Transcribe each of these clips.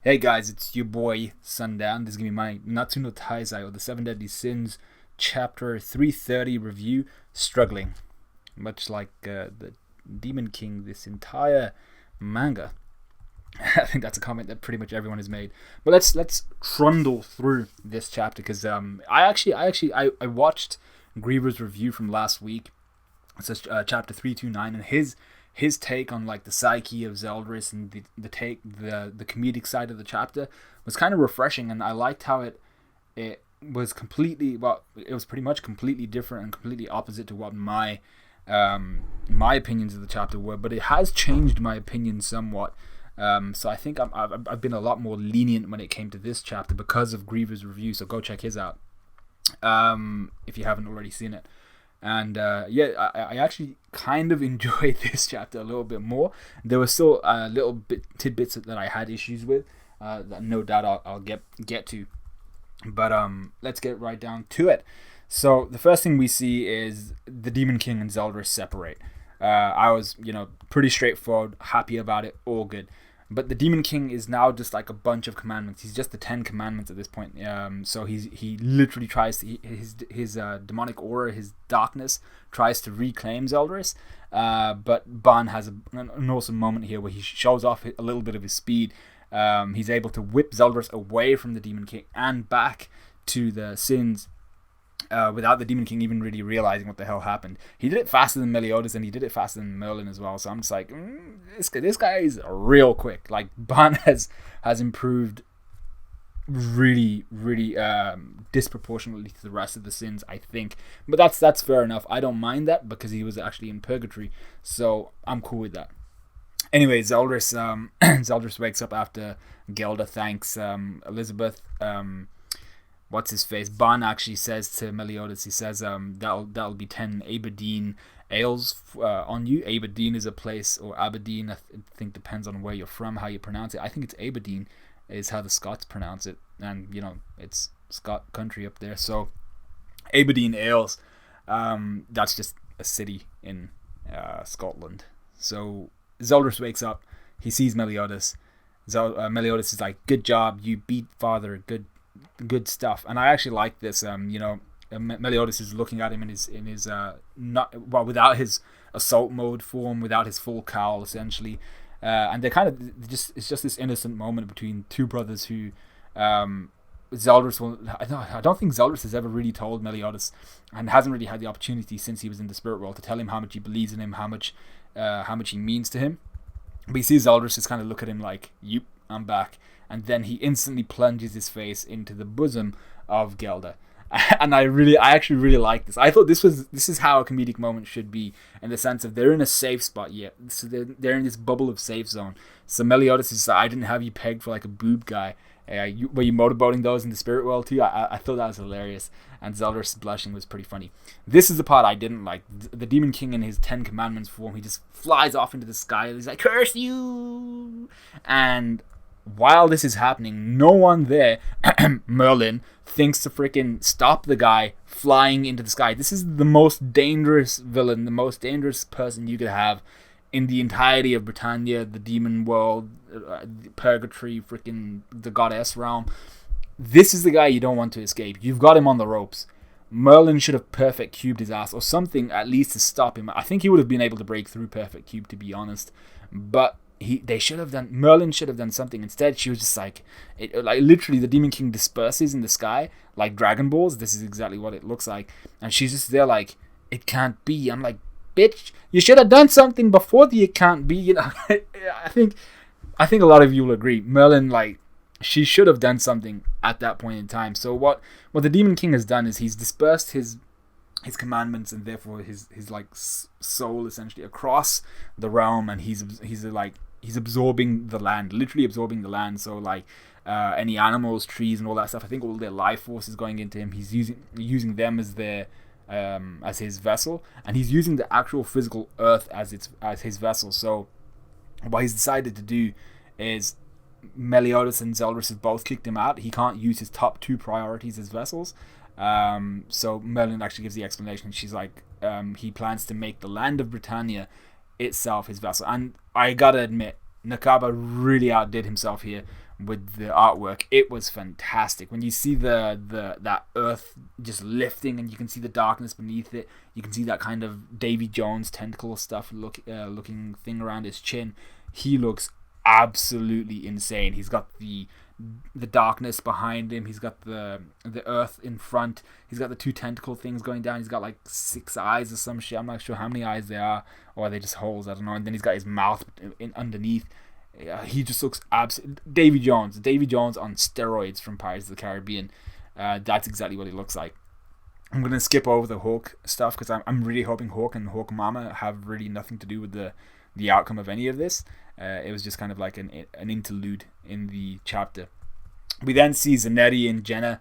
Hey guys, it's your boy Sundown. This is gonna be my Nanatsu no Taizai, or the Seven Deadly Sins, chapter 330 review. Struggling, much like the Demon King. This entire manga. I think that's a comment that pretty much everyone has made. But let's trundle through this chapter because I watched Griever's review from last week. It says chapter 329, and his take on like the psyche of Zeldris and the comedic side of the chapter was kind of refreshing, and I liked how it was it was pretty much completely different and completely opposite to what my opinions of the chapter were, but it has changed my opinion somewhat. So I think I've been a lot more lenient when it came to this chapter because of Griever's review. So go check his out if you haven't already seen it. And I actually kind of enjoyed this chapter a little bit more. There were still little tidbits that I had issues with that no doubt I'll get to. But let's get right down to it. So the first thing we see is the Demon King and Zeldris separate. I was, pretty straightforward, happy about it, all good. But the Demon King is now just like a bunch of commandments. He's just the 10 Commandments at this point. So he literally tries to his demonic aura, his darkness, tries to reclaim Zeldris. But Ban has an awesome moment here where he shows off a little bit of his speed. He's able to whip Zeldris away from the Demon King and back to the Sins. Without the Demon King even really realizing what the hell happened. He did it faster than Meliodas, and he did it faster than Merlin as well. So I'm just like, this guy is real quick. Like Ban has improved really, really disproportionately to the rest of the Sins, I think. But that's fair enough. I don't mind that because he was actually in purgatory, so I'm cool with that. Anyway, Zeldris Zeldris wakes up after Gelda thanks Elizabeth. What's his face? Ban actually says to Meliodas, he says, that'll be 10 Aberdeen ales on you. Aberdeen is a place, or Aberdeen, I think depends on where you're from, how you pronounce it. I think it's Aberdeen is how the Scots pronounce it, and it's Scot country up there. So Aberdeen ales, that's just a city in Scotland. So Zeldris wakes up, he sees Meliodas. Meliodas is like, good job, you beat father, good stuff. And I actually like this. Meliodas is looking at him in his not well, without his assault mode form, without his full cowl essentially, and they kind of it's just this innocent moment between two brothers who Zeldris will. I don't think Zeldris has ever really told Meliodas, and hasn't really had the opportunity since he was in the spirit world to tell him how much he believes in him, how much he means to him. But he sees Zeldris just kind of look at him like, "Yep, I'm back," and then he instantly plunges his face into the bosom of Gelda. And I actually really like this. I thought this is how a comedic moment should be, in the sense of they're in a safe spot yet. So they're in this bubble of safe zone. So Meliodas is like, I didn't have you pegged for like a boob guy. Were you motorboating those in the spirit world too? I thought that was hilarious. And Zeldris blushing was pretty funny. This is the part I didn't like. The Demon King in his 10 Commandments form, he just flies off into the sky. He's like, curse you! And while this is happening, no one there, Merlin, thinks to freaking stop the guy flying into the sky. This is the most dangerous villain, the most dangerous person you could have in the entirety of Britannia, the demon world, purgatory, freaking the goddess realm. This is the guy you don't want to escape. You've got him on the ropes. Merlin should have perfect cubed his ass or something at least to stop him. I think he would have been able to break through perfect cube, to be honest. But Merlin should have done something. Instead, she was just like literally the Demon King disperses in the sky like Dragon Balls. This is exactly what it looks like. And she's just there like, it can't be. I'm like, bitch, you should have done something before the it can't be. I think a lot of you will agree. Merlin, like, she should have done something at that point in time. So what the Demon King has done is he's dispersed his commandments and therefore his like soul essentially across the realm, and he's absorbing the land, literally absorbing the land. So like any animals, trees, and all that stuff, I think all their life force is going into him. He's using them as his vessel, and he's using the actual physical earth as his vessel. So what he's decided to do is, Meliodas and Zeldris have both kicked him out. He can't use his top two priorities as vessels. So Merlin actually gives the explanation. She's like, he plans to make the land of Britannia itself his vessel. And I gotta admit, Nakaba really outdid himself here with the artwork. It was fantastic. When you see that earth just lifting, and you can see the darkness beneath it, you can see that kind of Davy Jones tentacle stuff looking thing around his chin. He looks absolutely insane. He's got the darkness behind him. He's got the earth in front. He's got the two tentacle things going down. He's got like 6 eyes or some shit. I'm not sure how many eyes there are, or are they just holes? I don't know. And then he's got his mouth underneath. He just looks absolutely Davy Jones on steroids from Pirates of the Caribbean. That's exactly what he looks like. I'm gonna skip over the Hawk stuff because I'm really hoping Hawk and Hawk Mama have really nothing to do with the outcome of any of this. It was just kind of like an interlude in the chapter. We then see Zanetti and Jenna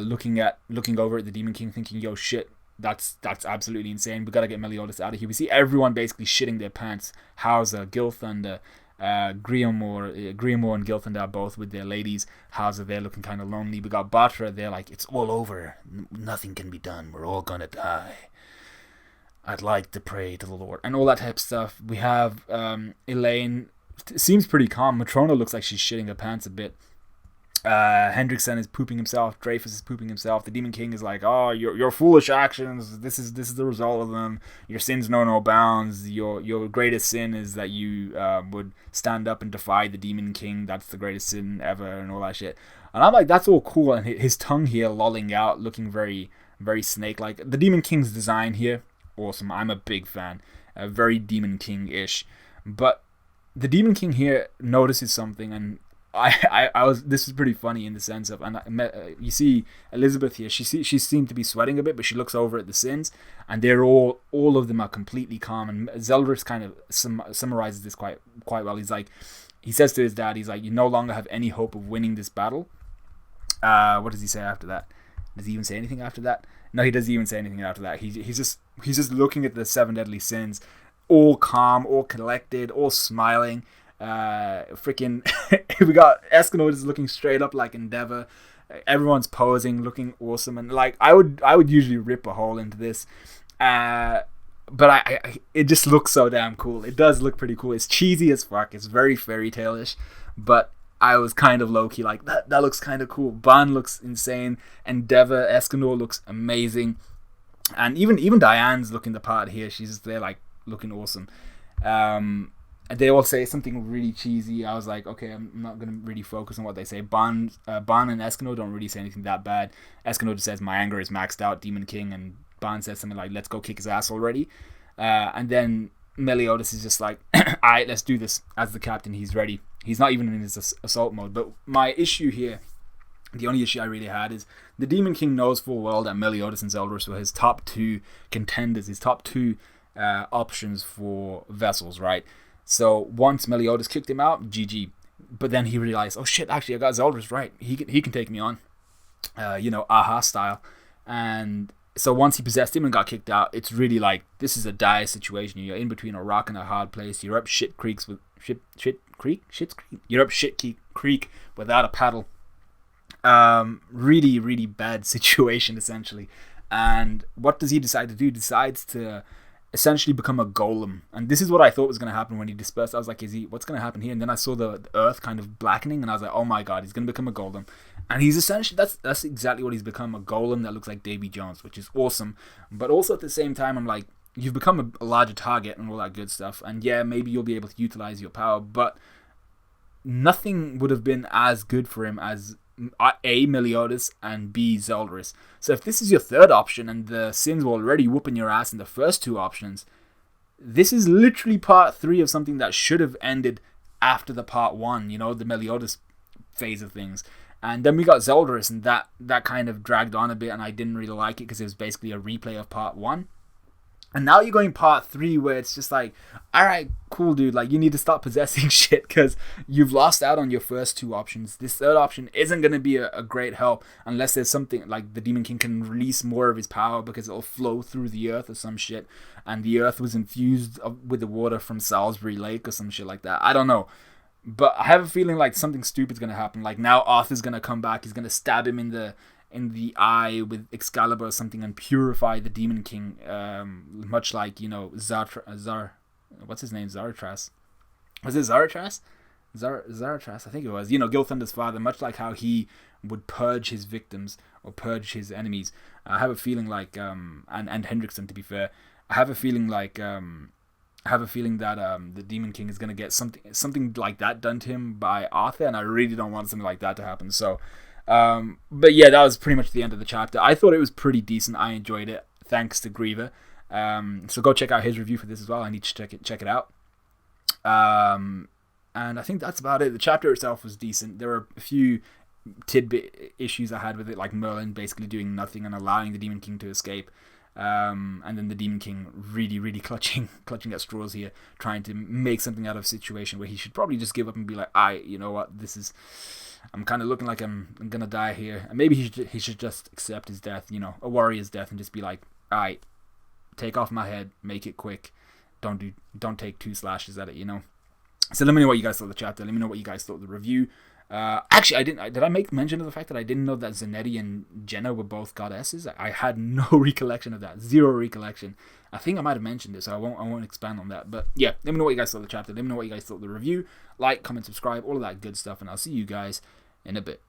looking over at the Demon King, thinking, "Yo, shit, that's absolutely insane. We gotta get Meliodas out of here." We see everyone basically shitting their pants. Hauser, Gilthunder, Griamore and Gilthunder are both with their ladies. Hauser, they're looking kind of lonely. We got Batra, they're like, "It's all over. Nothing can be done. We're all gonna die. I'd like to pray to the Lord," and all that type of stuff. We have Elaine. Seems pretty calm. Matrona looks like she's shitting her pants a bit. Hendrickson is pooping himself. Dreyfus is pooping himself. The Demon King is like, "Oh, your foolish actions. This is the result of them. Your sins know no bounds. Your greatest sin is that you would stand up and defy the Demon King. That's the greatest sin ever," and all that shit. And I'm like, that's all cool. And his tongue here lolling out, looking very, very snake-like. The Demon King's design here, awesome. I'm a big fan. Very Demon King-ish. But the Demon King here notices something, and I was. This is pretty funny in the sense of, and you see Elizabeth here. She seemed to be sweating a bit, but she looks over at the Sins, and they're all of them are completely calm. And Zeldris kind of summarizes this quite well. He says to his dad, he's like, "You no longer have any hope of winning this battle." What does he say after that? Does he even say anything after that? No, he doesn't even say anything after that. He's just looking at the 7 deadly sins, all calm, all collected, all smiling. Freaking we got Escanor just looking straight up like Endeavor. Everyone's posing, looking awesome, and like I would usually rip a hole into this, but it just looks so damn cool. It does look pretty cool. It's cheesy as fuck. It's very fairy tale-ish, but I was kind of low key like that looks kind of cool. Ban looks insane. Endeavor, Escanor looks amazing, and even Diane's looking the part here. She's just there like looking awesome. They all say something really cheesy. I was like, okay, I'm not going to really focus on what they say. Ban and Escanor don't really say anything that bad. Escanor just says, "My anger is maxed out, Demon King," and Ban says something like, "Let's go kick his ass already." And then Meliodas is just like, "Alright, let's do this." As the captain, he's ready. He's not even in his assault mode. But my issue here, the only issue I really had, is the Demon King knows full well that Meliodas and Zeldris were his top 2 contenders, his top 2 options for vessels, right? So once Meliodas kicked him out, GG. But then he realized, oh shit, actually I got Zeldris right. He can take me on, Aha style. And so once he possessed him and got kicked out, it's really like, this is a dire situation. You're in between a rock and a hard place. You're up Shit's Creek. You're up Shit Creek without a paddle. Really, really bad situation essentially. And what does he decide to do? He decides to essentially become a golem, and this is what I thought was going to happen when he dispersed. I was like, what's going to happen here? And then I saw the earth kind of blackening, and I was like, oh my god, he's going to become a golem. And he's essentially, that's exactly what he's become, a golem that looks like Davy Jones, which is awesome. But also at the same time, I'm like, you've become a larger target and all that good stuff, and yeah, maybe you'll be able to utilize your power, but nothing would have been as good for him as A, Meliodas, and B, Zeldris. So if this is your third option and the Sins were already whooping your ass in the first 2 options, this is literally part 3 of something that should have ended after the part 1, the Meliodas phase of things. And then we got Zeldris, and that kind of dragged on a bit, and I didn't really like it because it was basically a replay of part 1. And now you're going part 3 where it's just like, alright, cool dude, like you need to stop possessing shit because you've lost out on your first 2 options. This third option isn't going to be a great help unless there's something like the Demon King can release more of his power because it'll flow through the earth or some shit. And the earth was infused with the water from Salisbury Lake or some shit like that. I don't know. But I have a feeling like something stupid's going to happen. Like now Arthur's going to come back. He's going to stab him in the eye with Excalibur or something and purify the Demon King, much like, what's his name, Zaratras, Was it Zaratras? Zaratras, I think it was. Gilthunder's father, much like how he would purge his victims or purge his enemies. I have a feeling like, and Hendrickson, to be fair, I have a feeling that the Demon King is gonna get something like that done to him by Arthur, and I really don't want something like that to happen. So, but yeah, that was pretty much the end of the chapter. I thought it was pretty decent. I enjoyed it, thanks to Griever. So go check out his review for this as well. I need to check it out. And I think that's about it. The chapter itself was decent. There were a few tidbit issues I had with it, like Merlin basically doing nothing and allowing the Demon King to escape. And then the Demon King really, really clutching at straws here, trying to make something out of a situation where he should probably just give up and be like, you know what, I'm kind of looking like I'm gonna die here. And maybe he should just accept his death, a warrior's death, and just be like, take off my head, make it quick, don't take 2 slashes at it, So let me know what you guys thought of the chapter. Let me know what you guys thought of the review. Actually, did I make mention of the fact that I didn't know that Zanetti and Jenna were both goddesses? I had no recollection of that. Zero recollection. I think I might have mentioned it, so I won't expand on that. But yeah, let me know what you guys thought of the chapter. Let me know what you guys thought of the review. Like, comment, subscribe, all of that good stuff, and I'll see you guys in a bit.